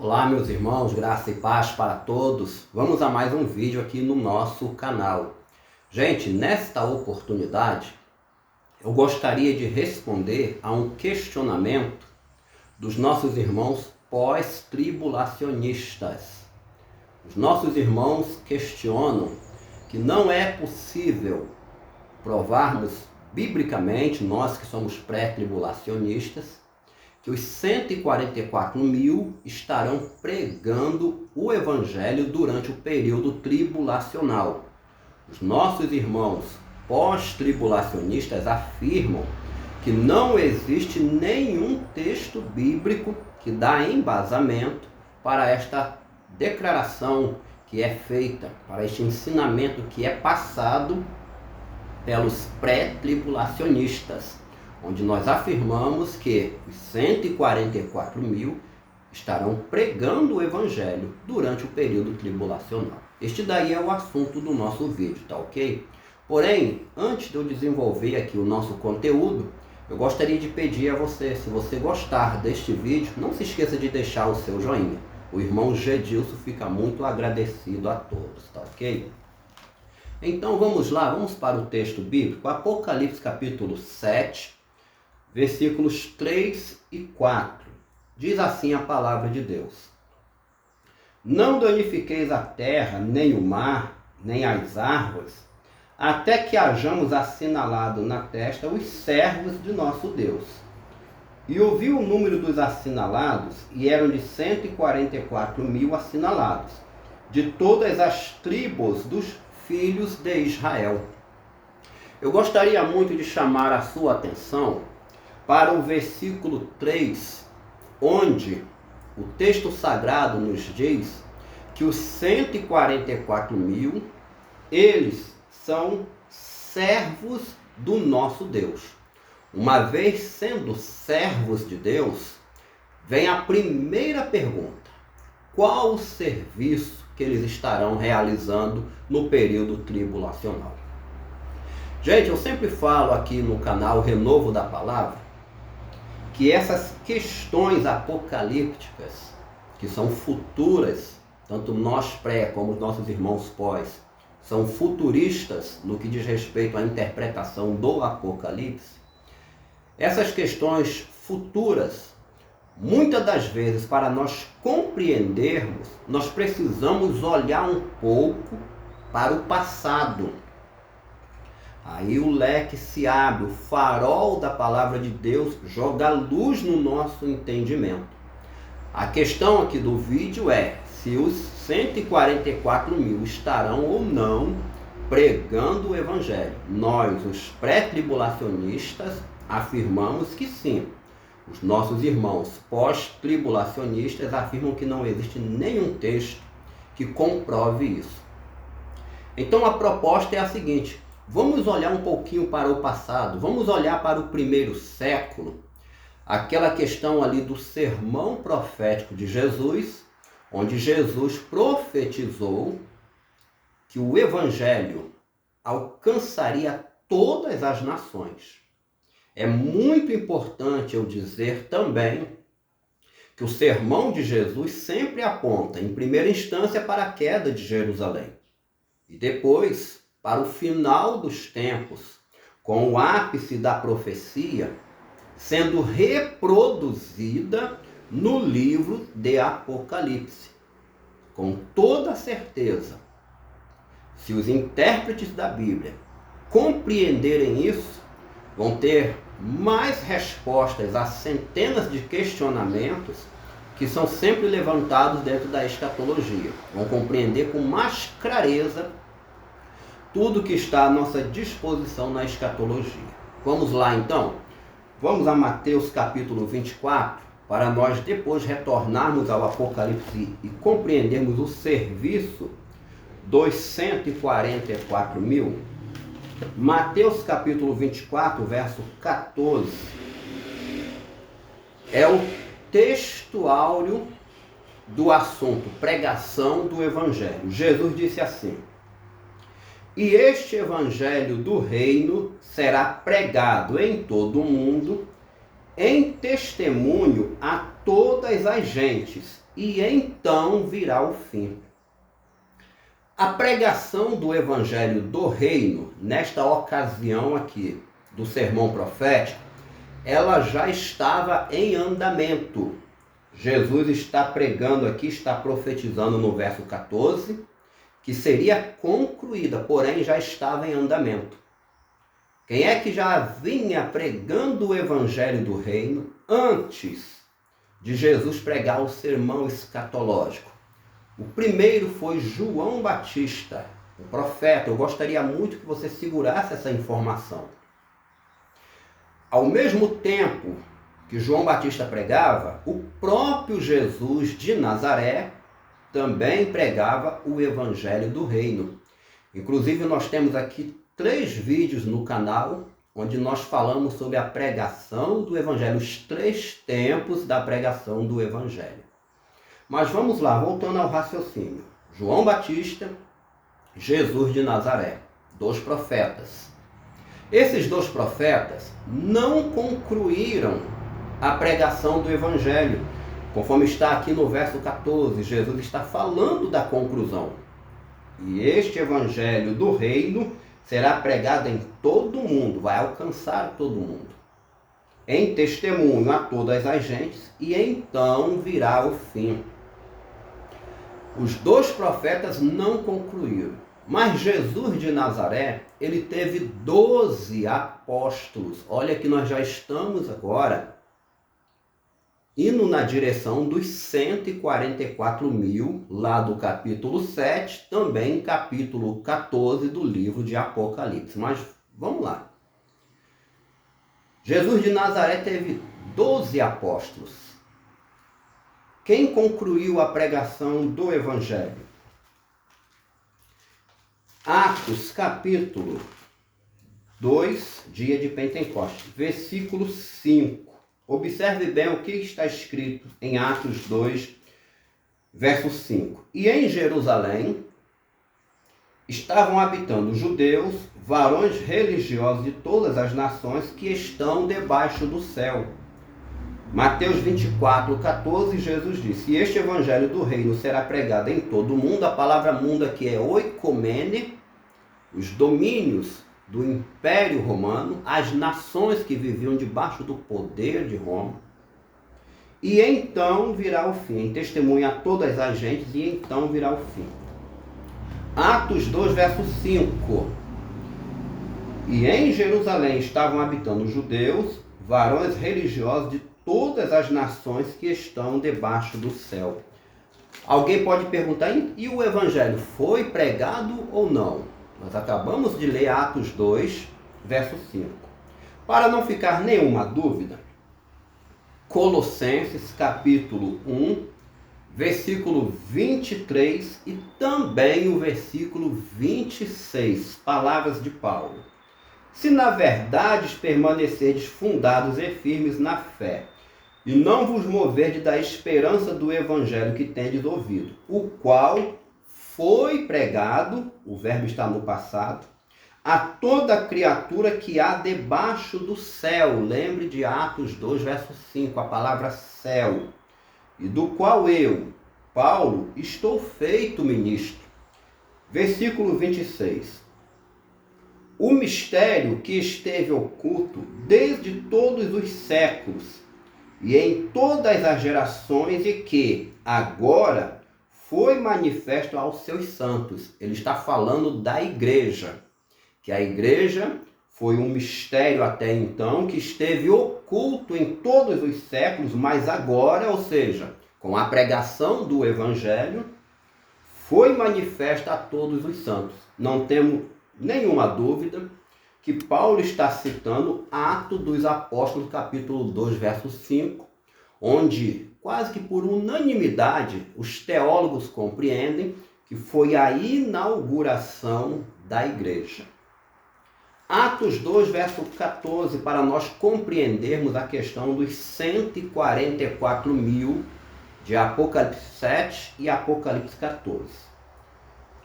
Olá, meus irmãos, graça e paz para todos. Vamos a mais um vídeo aqui no nosso canal. Gente, nesta oportunidade, eu gostaria de responder a um questionamento dos nossos irmãos pós-tribulacionistas. Os nossos irmãos questionam que não é possível provarmos biblicamente, nós que somos pré-tribulacionistas, que os 144 mil estarão pregando o Evangelho durante o período tribulacional. Os nossos irmãos pós-tribulacionistas afirmam que não existe nenhum texto bíblico que dá embasamento para esta declaração que é feita, para este ensinamento que é passado pelos pré-tribulacionistas, onde nós afirmamos que os 144 mil estarão pregando o Evangelho durante o período tribulacional. Este daí é o assunto do nosso vídeo, tá ok? Porém, antes de eu desenvolver aqui o nosso conteúdo, eu gostaria de pedir a você, se você gostar deste vídeo, não se esqueça de deixar o seu joinha. O irmão Gedilson fica muito agradecido a todos, tá ok? Então vamos lá, vamos para o texto bíblico, Apocalipse capítulo 7, versículos 3 e 4. Diz assim a palavra de Deus: Não danifiqueis a terra, nem o mar, nem as árvores, até que hajamos assinalado na testa os servos de nosso Deus. E ouvi o número dos assinalados, e eram de 144 mil assinalados, de todas as tribos dos filhos de Israel. Eu gostaria muito de chamar a sua atenção para o versículo 3, onde o texto sagrado nos diz que os 144 mil, eles são servos do nosso Deus. Uma vez sendo servos de Deus, vem a primeira pergunta: qual o serviço que eles estarão realizando no período tribulacional? Gente, eu sempre falo aqui no canal Renovo da Palavra que essas questões apocalípticas, que são futuras, tanto nós pré como os nossos irmãos pós, são futuristas no que diz respeito à interpretação do Apocalipse. Essas questões futuras, muitas das vezes, para nós compreendermos, nós precisamos olhar um pouco para o passado. Aí o leque se abre, o farol da palavra de Deus joga luz no nosso entendimento. A questão aqui do vídeo é se os 144 mil estarão ou não pregando o Evangelho. Nós, os pré-tribulacionistas, afirmamos que sim. Os nossos irmãos pós-tribulacionistas afirmam que não existe nenhum texto que comprove isso. Então a proposta é a seguinte: vamos olhar um pouquinho para o passado, vamos olhar para o primeiro século, aquela questão ali do sermão profético de Jesus, onde Jesus profetizou que o Evangelho alcançaria todas as nações. É muito importante eu dizer também que o sermão de Jesus sempre aponta, em primeira instância, para a queda de Jerusalém e depois para o final dos tempos, com o ápice da profecia sendo reproduzida no livro de Apocalipse. Com toda certeza, se os intérpretes da Bíblia compreenderem isso, vão ter mais respostas a centenas de questionamentos que são sempre levantados dentro da escatologia. Vão compreender com mais clareza tudo que está à nossa disposição na escatologia. Vamos lá então? Vamos a Mateus capítulo 24, para nós depois retornarmos ao Apocalipse e compreendermos o serviço dos 144 mil. Mateus capítulo 24, verso 14, é o texto áureo do assunto pregação do Evangelho. Jesus disse assim: E este Evangelho do reino será pregado em todo o mundo, em testemunho a todas as gentes, e então virá o fim. A pregação do Evangelho do Reino, nesta ocasião aqui do sermão profético, ela já estava em andamento. Jesus está pregando aqui, está profetizando no verso 14, que seria concluída, porém já estava em andamento. Quem é que já vinha pregando o Evangelho do Reino antes de Jesus pregar o sermão escatológico? O primeiro foi João Batista, o profeta. Eu gostaria muito que você segurasse essa informação. Ao mesmo tempo que João Batista pregava, o próprio Jesus de Nazaré também pregava o Evangelho do Reino. Inclusive, nós temos aqui 3 vídeos no canal, onde nós falamos sobre a pregação do Evangelho, os 3 tempos da pregação do Evangelho. Mas vamos lá, voltando ao raciocínio. João Batista, Jesus de Nazaré, 2 profetas. Esses 2 profetas não concluíram a pregação do Evangelho. Conforme está aqui no verso 14, Jesus está falando da conclusão. E este Evangelho do Reino será pregado em todo o mundo, vai alcançar todo mundo, em testemunho a todas as gentes, e então virá o fim. Os 2 profetas não concluíram, mas Jesus de Nazaré, ele teve 12 apóstolos. Olha que nós já estamos agora indo na direção dos 144 mil, lá do capítulo 7, também capítulo 14 do livro de Apocalipse. Mas vamos lá. Jesus de Nazaré teve 12 apóstolos. Quem concluiu a pregação do Evangelho? Atos, capítulo 2, dia de Pentecostes, versículo 5. Observe bem o que está escrito em Atos 2, verso 5. E em Jerusalém estavam habitando judeus, varões religiosos de todas as nações que estão debaixo do céu. Mateus 24, 14, Jesus disse: E este evangelho do reino será pregado em todo o mundo. A palavra mundo aqui é oikomene, os domínios do Império Romano, as nações que viviam debaixo do poder de Roma. E então virá o fim. Testemunha a todas as gentes, e então virá o fim. Atos 2, verso 5. E em Jerusalém estavam habitando judeus, varões religiosos de todas as nações que estão debaixo do céu. Alguém pode perguntar, e o evangelho foi pregado ou não? Nós acabamos de ler Atos 2, verso 5. Para não ficar nenhuma dúvida, Colossenses capítulo 1, versículo 23 e também o versículo 26, palavras de Paulo. Se na verdade permanecerdes fundados e firmes na fé, e não vos moverdes da esperança do evangelho que tendes ouvido, o qual foi pregado, o verbo está no passado, a toda criatura que há debaixo do céu. Lembre de Atos 2, verso 5, a palavra céu. E do qual eu, Paulo, estou feito ministro. Versículo 26. O mistério que esteve oculto desde todos os séculos e em todas as gerações e que agora foi manifesto aos seus santos. Ele está falando da igreja, que a igreja foi um mistério até então que esteve oculto em todos os séculos, mas agora, ou seja, com a pregação do evangelho, foi manifesta a todos os santos. Não temos nenhuma dúvida que Paulo está citando Atos dos Apóstolos, capítulo 2, verso 5, onde, quase que por unanimidade, os teólogos compreendem que foi a inauguração da igreja. Atos 2, verso 14, para nós compreendermos a questão dos 144 mil de Apocalipse 7 e Apocalipse 14.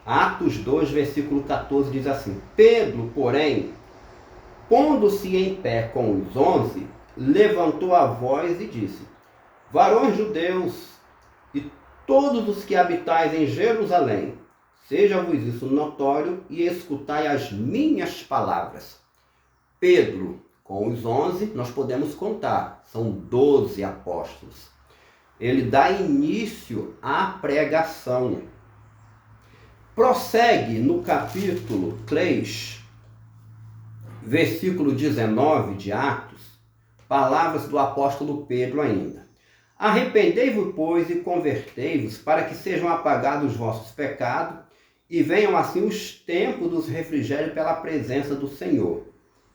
Atos 2, versículo 14 diz assim: Pedro, porém, pondo-se em pé com os 11, levantou a voz e disse: Varões judeus e todos os que habitais em Jerusalém, seja-vos isso notório e escutai as minhas palavras. Pedro, com os 11, nós podemos contar, são 12 apóstolos. Ele dá início à pregação. Prossegue no capítulo 3, versículo 19 de Atos, palavras do apóstolo Pedro ainda. Arrependei-vos, pois, e convertei-vos, para que sejam apagados os vossos pecados, e venham assim os tempos dos refrigérios pela presença do Senhor.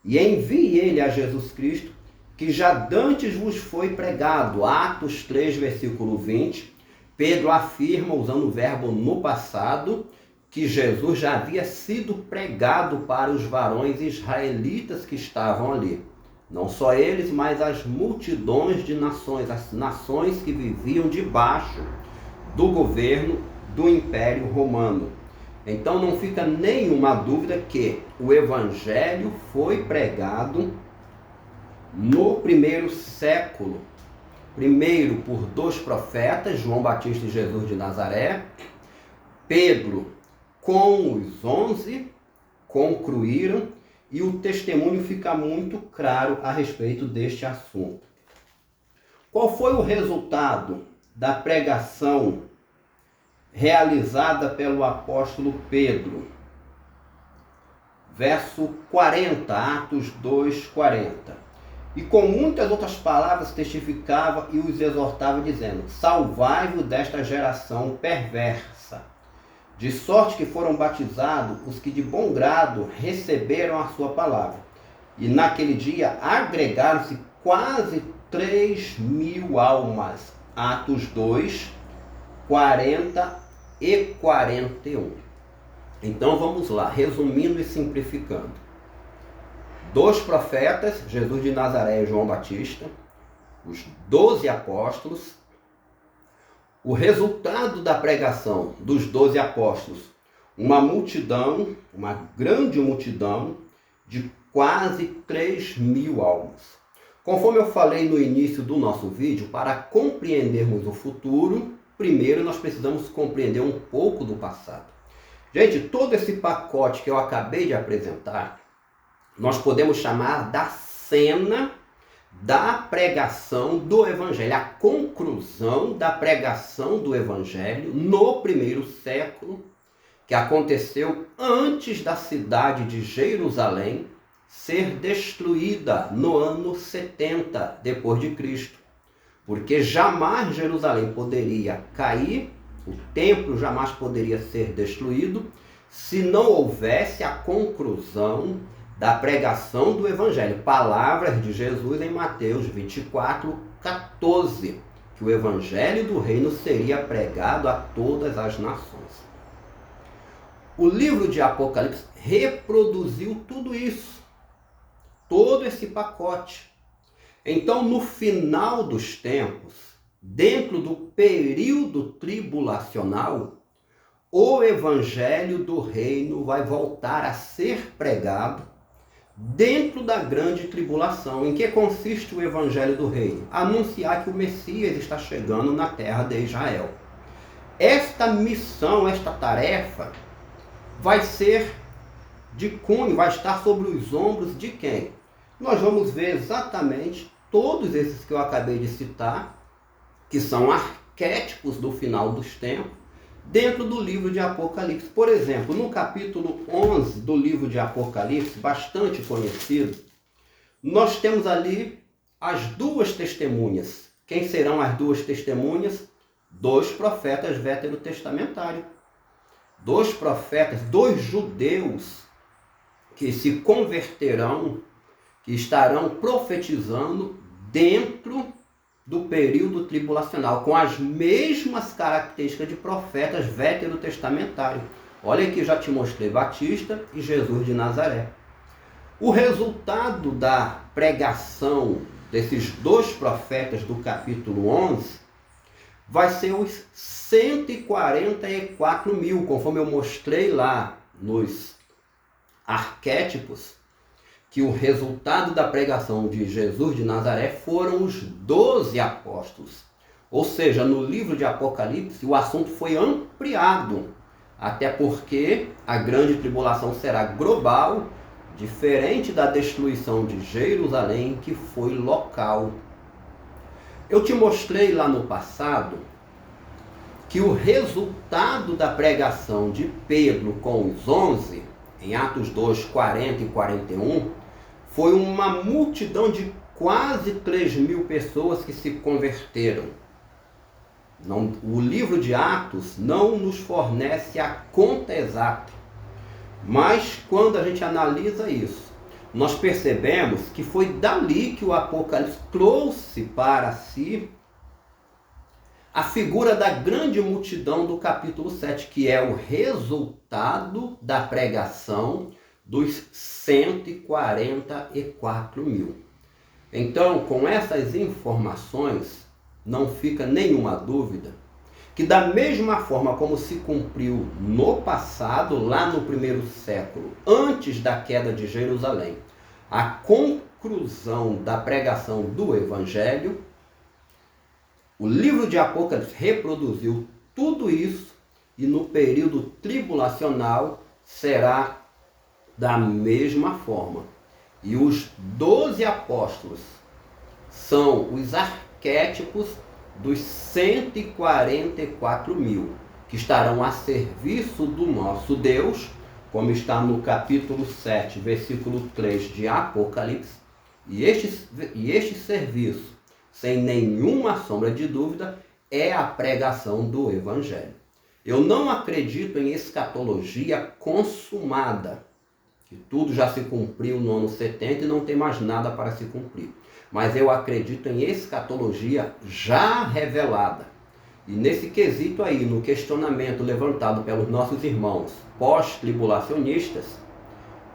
E envie ele a Jesus Cristo, que já dantes vos foi pregado. Atos 3, versículo 20. Pedro afirma, usando o verbo no passado, que Jesus já havia sido pregado para os varões israelitas que estavam ali. Não só eles, mas as multidões de nações, as nações que viviam debaixo do governo do Império Romano. Então não fica nenhuma dúvida que o Evangelho foi pregado no primeiro século. Primeiro por 2 profetas, João Batista e Jesus de Nazaré. Pedro, com os 11, concluíram, e o testemunho fica muito claro a respeito deste assunto. Qual foi o resultado da pregação realizada pelo apóstolo Pedro? Verso 40, Atos 2, 40. E com muitas outras palavras testificava e os exortava, dizendo: salvai-vos desta geração perversa. De sorte que foram batizados os que de bom grado receberam a sua palavra. E naquele dia agregaram-se quase 3.000 almas. Atos 2, 40 e 41. Então vamos lá, resumindo e simplificando. 2 profetas, Jesus de Nazaré e João Batista, os 12 apóstolos. O resultado da pregação dos 12 apóstolos, uma multidão, uma grande multidão de quase 3.000 almas. Conforme eu falei no início do nosso vídeo, para compreendermos o futuro, primeiro nós precisamos compreender um pouco do passado. Gente, todo esse pacote que eu acabei de apresentar, nós podemos chamar da cena da pregação do Evangelho, a conclusão da pregação do Evangelho no primeiro século, que aconteceu antes da cidade de Jerusalém ser destruída no ano 70 depois de Cristo. Porque jamais Jerusalém poderia cair, o templo jamais poderia ser destruído, se não houvesse a conclusão da pregação do Evangelho. Palavras de Jesus em Mateus 24, 14, que o Evangelho do Reino seria pregado a todas as nações. O livro de Apocalipse reproduziu tudo isso, todo esse pacote. Então, no final dos tempos, dentro do período tribulacional, o Evangelho do Reino vai voltar a ser pregado dentro da grande tribulação. Em que consiste o Evangelho do Reino? Anunciar que o Messias está chegando na terra de Israel. Esta missão, esta tarefa, vai ser de cunho, vai estar sobre os ombros de quem? Nós vamos ver exatamente todos esses que eu acabei de citar, que são arquétipos do final dos tempos, dentro do livro de Apocalipse. Por exemplo, no capítulo 11 do livro de Apocalipse, bastante conhecido, nós temos ali as 2 testemunhas. Quem serão as 2 testemunhas? 2 profetas veterotestamentários. 2 profetas, 2 judeus que se converterão, que estarão profetizando dentro do período tribulacional, com as mesmas características de profetas veterotestamentários. Olha aqui, já te mostrei Batista e Jesus de Nazaré. O resultado da pregação desses 2 profetas do capítulo 11 vai ser os 144.000, conforme eu mostrei lá nos arquétipos, que o resultado da pregação de Jesus de Nazaré foram os 12 apóstolos. Ou seja, no livro de Apocalipse o assunto foi ampliado, até porque a grande tribulação será global, diferente da destruição de Jerusalém, que foi local. Eu te mostrei lá no passado que o resultado da pregação de Pedro com os 11, em Atos 2, 40 e 41, foi uma multidão de quase 3.000 pessoas que se converteram. O livro de Atos não nos fornece a conta exata, mas quando a gente analisa isso, nós percebemos que foi dali que o Apocalipse trouxe para si a figura da grande multidão do capítulo 7, que é o resultado da pregação dos 144.000. Então, com essas informações, não fica nenhuma dúvida que da mesma forma como se cumpriu no passado, lá no primeiro século, antes da queda de Jerusalém, a conclusão da pregação do Evangelho, o livro de Apocalipse reproduziu tudo isso e no período tribulacional será da mesma forma. E os 12 apóstolos são os arquétipos dos 144.000 que estarão a serviço do nosso Deus, como está no capítulo 7, versículo 3 de Apocalipse. E este serviço, sem nenhuma sombra de dúvida, é a pregação do Evangelho. Eu não acredito em escatologia consumada, que tudo já se cumpriu no ano 70 e não tem mais nada para se cumprir. Mas eu acredito em escatologia já revelada. E nesse quesito aí, no questionamento levantado pelos nossos irmãos pós-tribulacionistas,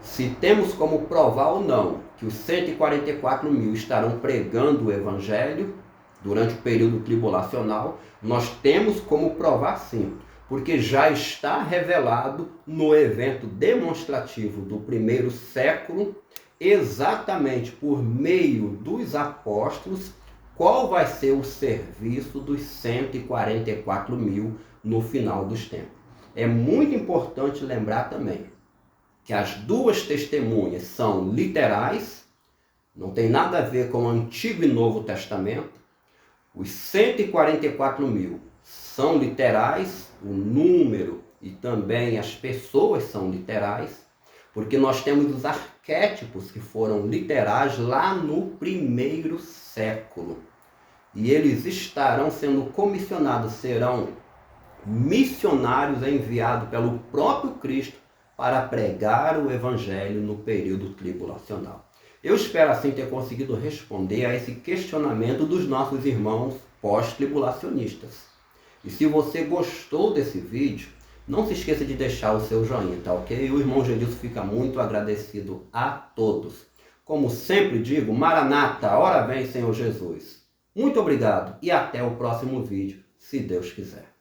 se temos como provar ou não que os 144.000 estarão pregando o Evangelho durante o período tribulacional, nós temos como provar sim, porque já está revelado no evento demonstrativo do primeiro século, exatamente por meio dos apóstolos, qual vai ser o serviço dos 144.000 no final dos tempos. É muito importante lembrar também que as duas testemunhas são literais, não tem nada a ver com o Antigo e Novo Testamento. Os 144.000 são literais, o número e também as pessoas são literais, porque nós temos os arquétipos que foram literais lá no primeiro século. E eles estarão sendo comissionados, serão missionários enviados pelo próprio Cristo para pregar o Evangelho no período tribulacional. Eu espero assim ter conseguido responder a esse questionamento dos nossos irmãos pós-tribulacionistas. E se você gostou desse vídeo, não se esqueça de deixar o seu joinha, tá ok? O irmão Gedilson fica muito agradecido a todos. Como sempre digo, Maranata, ora vem Senhor Jesus. Muito obrigado e até o próximo vídeo, se Deus quiser.